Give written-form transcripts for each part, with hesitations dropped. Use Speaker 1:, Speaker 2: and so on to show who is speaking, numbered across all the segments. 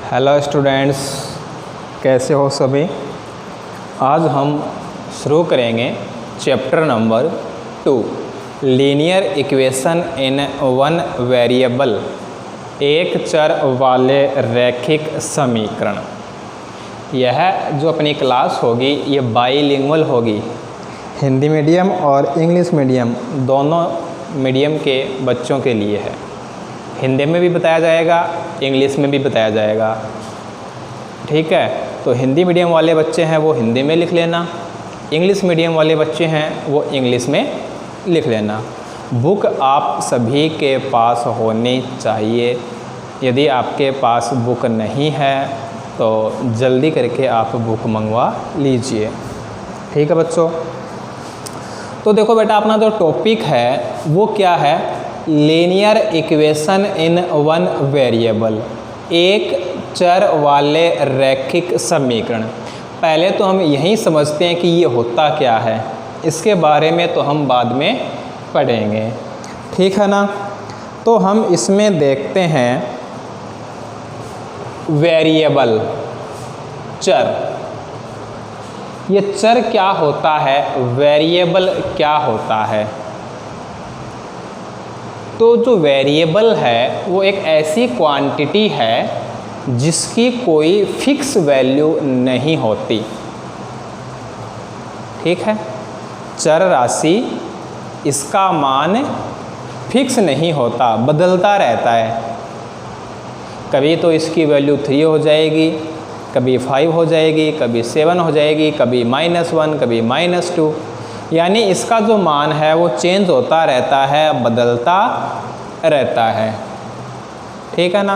Speaker 1: Hello students, कैसे हो सभी। आज हम शुरू करेंगे chapter number 2 linear equation in one variable, एक चर वाले रैखिक समीकरण। यह जो अपनी क्लास होगी ये बाईलिंगुअल होगी, हिंदी मीडियम और इंग्लिश मीडियम दोनों मीडियम के बच्चों के लिए है। हिंदी में भी बताया जाएगा, इंग्लिश में भी बताया जाएगा, ठीक है। तो हिंदी मीडियम वाले बच्चे हैं वो हिंदी में लिख लेना, इंग्लिश मीडियम वाले बच्चे हैं वो इंग्लिश में लिख लेना। बुक आप सभी के पास होनी चाहिए। यदि आपके पास बुक नहीं है तो जल्दी करके आप बुक मंगवा लीजिए, ठीक है बच्चों। तो देखो बेटा, अपना जो टॉपिक है वो क्या है, linear equation in one variable, एक चर वाले रैखिक समीकरण। पहले तो हम यही समझते हैं कि ये होता क्या है, इसके बारे में तो हम बाद में पढ़ेंगे, ठीक है ना। तो हम इसमें देखते हैं वेरिएबल, चर। ये चर क्या होता है, वेरिएबल क्या होता है। तो जो वेरिएबल है वो एक ऐसी क्वांटिटी है जिसकी कोई फिक्स वैल्यू नहीं होती, ठीक है। चर राशि, इसका मान फिक्स नहीं होता, बदलता रहता है। कभी तो इसकी वैल्यू 3 हो जाएगी, कभी 5 हो जाएगी, कभी 7 हो जाएगी, कभी -1, कभी -2। यानी इसका जो मान है वो चेंज होता रहता है, बदलता रहता है, ठीक है ना।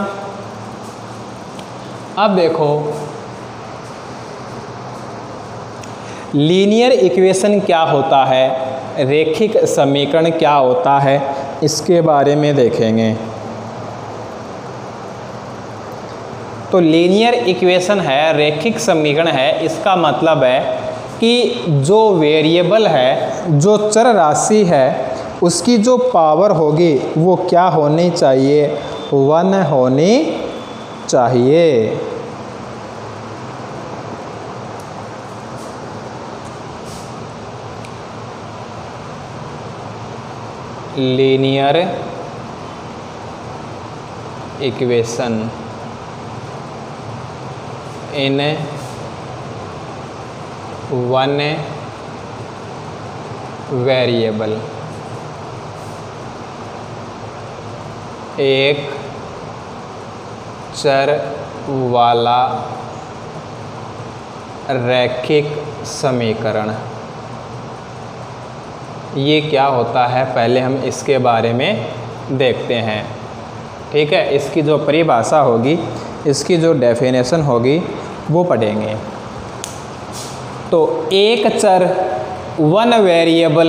Speaker 1: अब देखो लीनियर इक्वेशन क्या होता है, रैखिक समीकरण क्या होता है, इसके बारे में देखेंगे। तो लीनियर इक्वेशन है, रैखिक समीकरण है, इसका मतलब है कि जो वेरिएबल है, जो चर राशि है, उसकी जो पावर होगी वो क्या होनी चाहिए, 1 होनी चाहिए। Linear equation in one variable, एक चर वाला रैखिक समीकरण। ये क्या होता है, पहले हम इसके बारे में देखते हैं, ठीक है। इसकी जो परिभाषा होगी, इसकी जो डेफिनेशन होगी वो पढ़ेंगे। तो एक चर, वन वेरिएबल,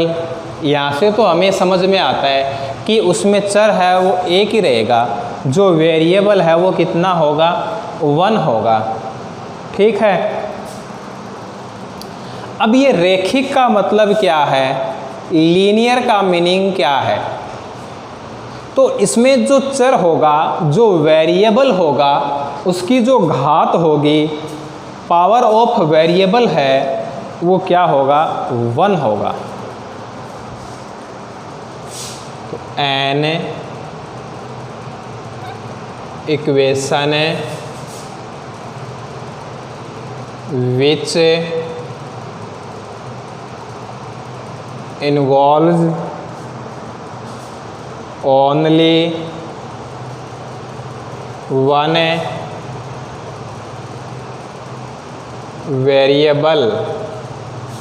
Speaker 1: यहाँ से तो हमें समझ में आता है कि उसमें चर है वो एक ही रहेगा, जो वेरिएबल है वो कितना होगा, 1 होगा, ठीक है। अब ये रैखिक का मतलब क्या है, लीनियर का मीनिंग क्या है। तो इसमें जो चर होगा, जो वेरिएबल होगा, उसकी जो घात होगी, पावर ऑफ वेरिएबल है, वो क्या होगा, 1 होगा। तो an equation which involves only one variable,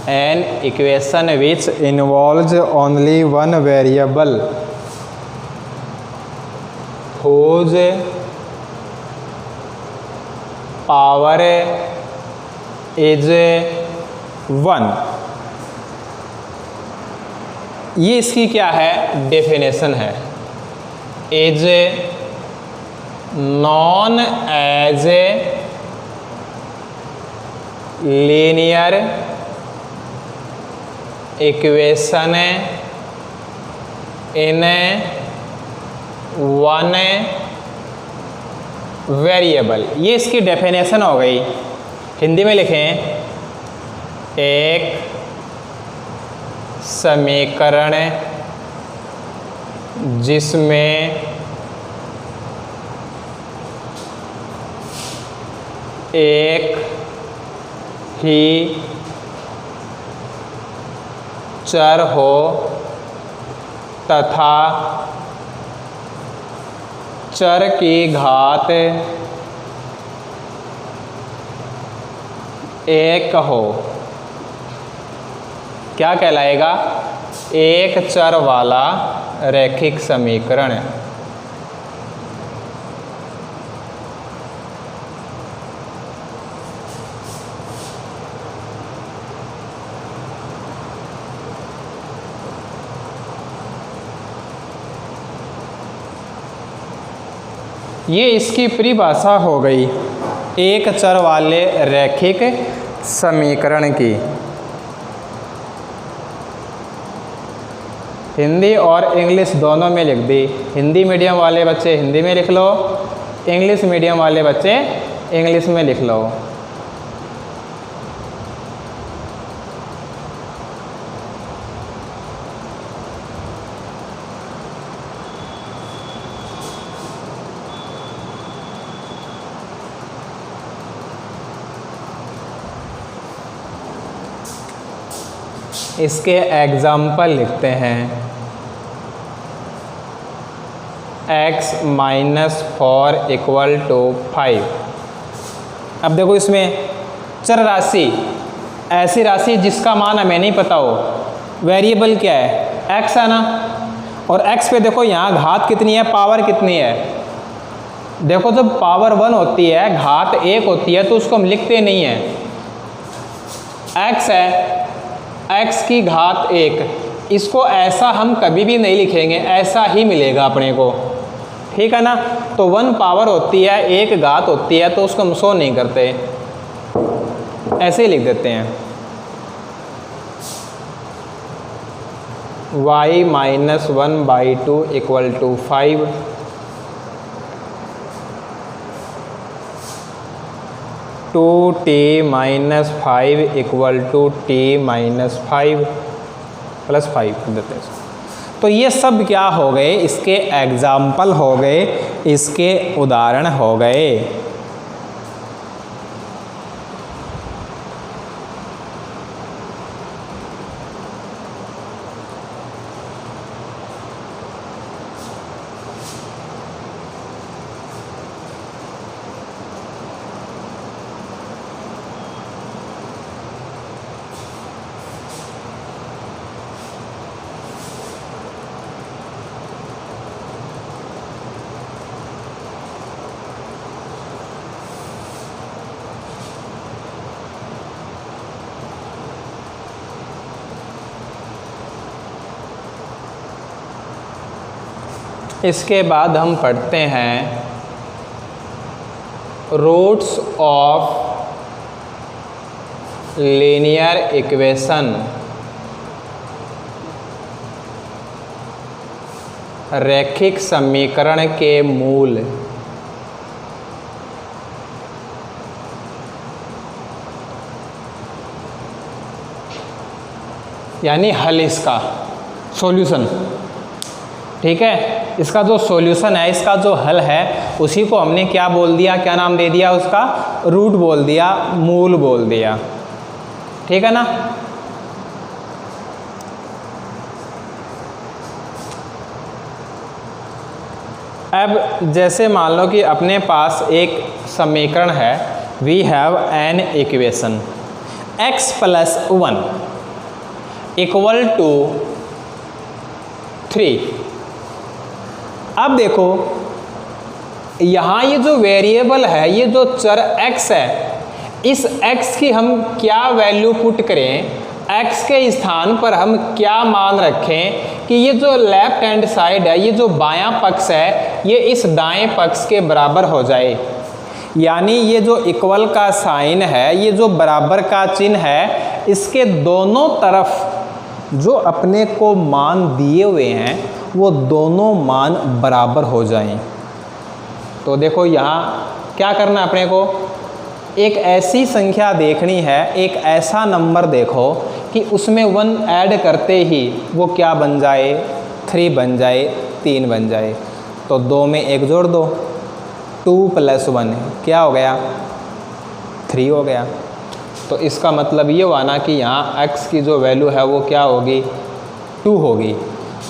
Speaker 1: an equation which involves only one variable whose power is 1। ये इसकी क्या है, डेफिनेशन है। Is known as linear equation in one variable, ये इसकी डेफिनेशन हो गई। हिंदी में लिखें, एक समीकरण जिसमें एक ही चर हो तथा चर की घात एक हो, क्या कहलाएगा? एक चर वाला रैखिक समीकरण। ये इसकी परिभाषा हो गई एक चर वाले रैखिक समीकरण की। हिंदी और इंग्लिश दोनों में लिख दी। हिंदी मीडियम वाले बच्चे हिंदी में लिख लो, इंग्लिश मीडियम वाले बच्चे इंग्लिश में लिख लो। इसके एग्जाम्पल लिखते हैं। x - 4 = 5। अब देखो इसमें चर राशि, ऐसी राशि जिसका मान हमें नहीं पता हो। वेरिएबल क्या है? x है ना, और x पे देखो यहाँ घात कितनी है, पावर कितनी है। देखो जब पावर 1 होती है, घात 1 होती है, तो उसको हम लिखते नहीं हैं। x है, x की घात 1, इसको ऐसा हम कभी भी नहीं लिखेंगे, ऐसा ही मिलेगा अपने को, ठीक है ना। तो 1 पावर होती है, 1 घात होती है, तो उसको हम शो नहीं करते, ऐसे ही लिख देते हैं। y - 1/2 = 5। टू t - 5 = t - 5 + 5 कर देते हैं। तो ये सब क्या हो गए? इसके एग्जाम्पल हो गए, इसके उदाहरण हो गए। इसके बाद हम पढ़ते हैं रूट्स ऑफ लीनियर इक्वेशन, रैखिक समीकरण के मूल। यानी हल, इसका सॉल्यूशन, ठीक है। इसका जो सॉल्यूशन है, इसका जो हल है, उसी को हमने क्या बोल दिया, क्या नाम दे दिया उसका? रूट बोल दिया, मूल बोल दिया, ठीक है ना। अब जैसे मान लो कि अपने पास एक समीकरण है, we have an equation x + 1 = 3। अब देखो यहाँ ये जो वेरिएबल है, ये जो चर x है, इस x की हम क्या वैल्यू पुट करें, x के स्थान पर हम क्या मान रखें कि ये जो लेफ्ट हैंड साइड है, ये जो बायां पक्ष है, ये इस दाएं पक्ष के बराबर हो जाए। यानी ये जो इक्वल का साइन है, ये जो बराबर का चिन्ह है, इसके दोनों तरफ जो अपने को मान दिए हुए हैं, वो दोनों मान बराबर हो जाएं। तो देखो यहाँ क्या करना अपने को, एक ऐसी संख्या देखनी है, एक ऐसा नंबर देखो कि उसमें 1 ऐड करते ही वो क्या बन जाए, 3 बन जाए, 3 बन जाए। तो 2 में 1 जोड़ दो, 2 + 1 क्या हो गया, 3 हो गया। तो इसका मतलब ये हुआ ना कि यहाँ x की जो वैल्यू है वो क्या होगी, 2 होगी।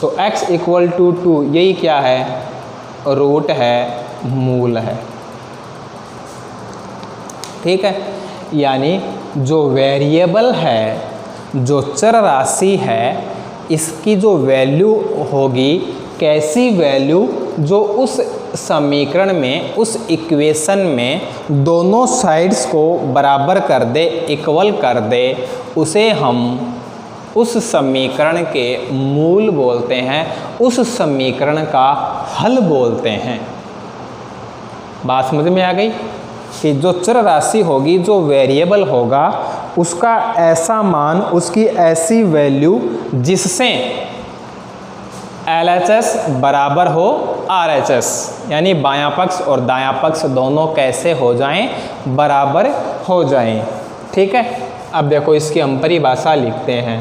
Speaker 1: तो x = 2, यही क्या है, रूट है, मूल है। ठीक है, यानी जो वेरिएबल है, जो चर राशि है, इसकी जो वैल्यू होगी, कैसी वैल्यू, जो उस समीकरण में, उस इक्वेशन में दोनों साइड्स को बराबर कर दे, इक्वल कर दे, उसे हम उस समीकरण के मूल बोलते हैं, उस समीकरण का हल बोलते हैं। बात समझ में आ गई कि जो चर राशि होगी, जो वेरिएबल होगा, उसका ऐसा मान, उसकी ऐसी वैल्यू जिससे LHS बराबर हो RHS, यानी बायां पक्ष और दायां पक्ष दोनों कैसे हो जाएं, बराबर हो जाएं। ठीक है, अब देखो इसकी हम परिभाषा लिखते हैं।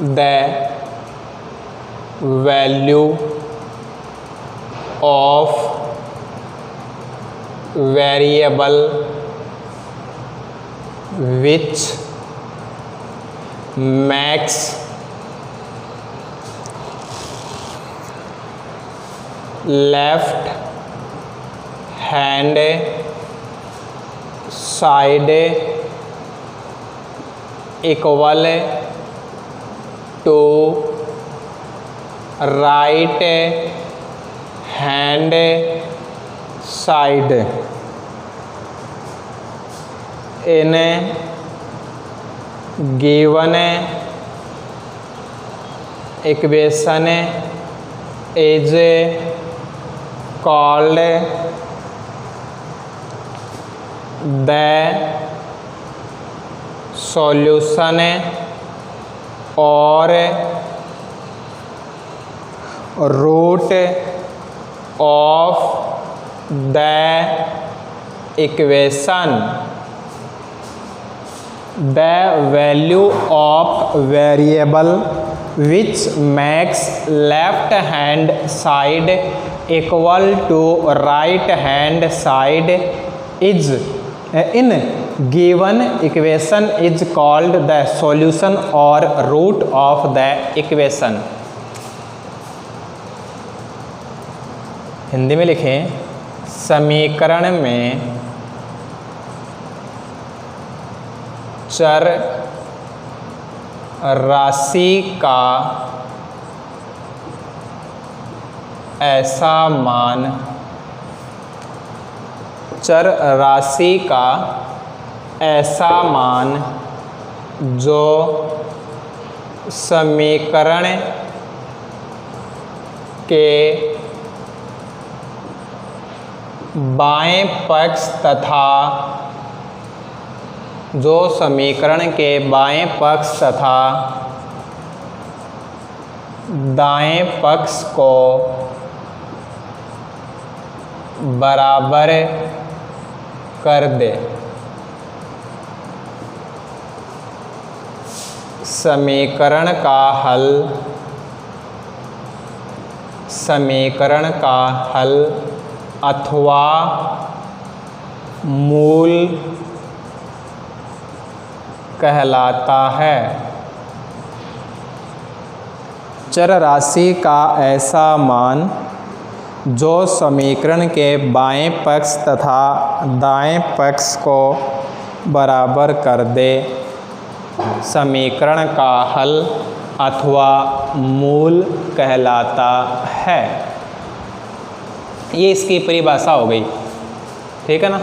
Speaker 1: The value of variable which makes left hand side equal to right hand side in given equation is called the solution or root of the equation. The value of variable which makes left hand side equal to right hand side is in given equation is called the solution or root of the equation. Hindi में लिखें, समीकरण में चर राशि का ऐसा मान, चर राशि का ऐसा मान जो समीकरण के बाएं पक्ष तथा जो समीकरण के बाएं पक्ष तथा दाएं पक्ष को बराबर कर दे। समीकरण का हल, समीकरण का हल अथवा मूल कहलाता है। चर राशि का ऐसा मान जो समीकरण के बाएं पक्ष तथा दाएं पक्ष को बराबर कर दे, समीकरण का हल अथवा मूल कहलाता है। ये इसकी परिभाषा हो गई, ठीक है ना।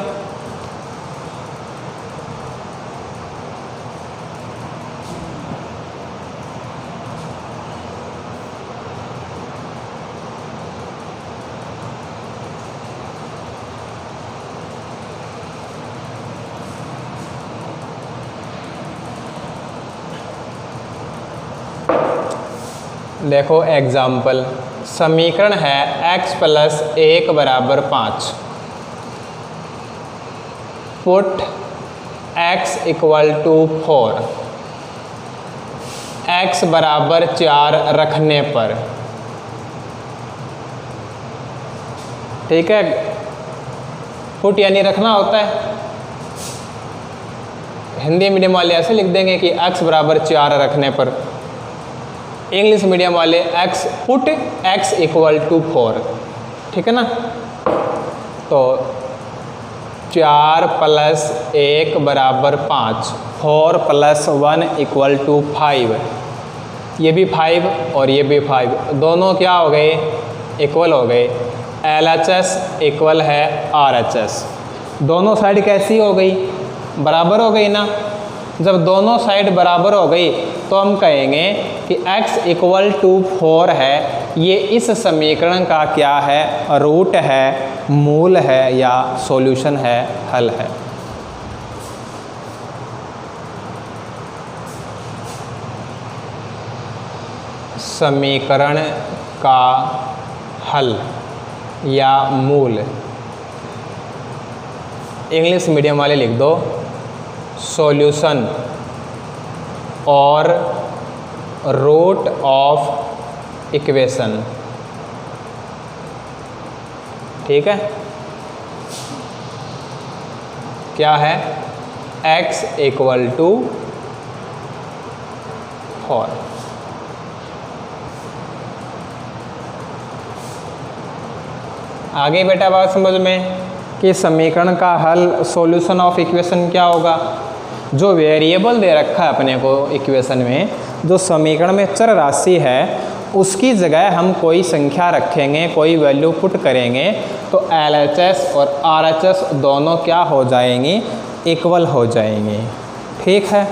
Speaker 1: देखो एग्जाम्पल, समीकरण है x प्लस 1 बराबर 5। Put x equal to 4, x बराबर 4 रखने पर, ठीक है। पुट यानी रखना होता है, हिंदी मीडियम वाले ऐसे लिख देंगे कि x बराबर 4 रखने पर, इंग्लिश मीडियम वाले पुट x इक्वल टू 4, ठीक है ना। तो 4 प्लस 1 बराबर 5, 4 प्लस 1 इक्वल टू 5, ये भी 5 और ये भी 5, दोनों क्या हो गए, इक्वल हो गए। LHS इक्वल है RHS, दोनों साइड कैसी हो गई, बराबर हो गई ना। जब दोनों साइड बराबर हो गई तो हम कहेंगे कि x इक्वल टू 4 है, ये इस समीकरण का क्या है, रूट है, मूल है या सॉल्यूशन है, हल है। समीकरण का हल या मूल, इंग्लिश मीडियम वाले लिख दो सॉल्यूशन और रूट ऑफ इक्वेशन, ठीक है। क्या है, x इक्वल टू 4। आगे बेटा बात समझ में कि समीकरण का हल, सॉल्यूशन ऑफ इक्वेशन क्या होगा। जो वेरिएबल दे रखा है अपने को इक्वेशन में, जो समीकरण में चर राशि है, उसकी जगह हम कोई संख्या रखेंगे, कोई वैल्यू पुट करेंगे, तो LHS और RHS दोनों क्या हो जाएंगी, इक्वल हो जाएंगे, ठीक है।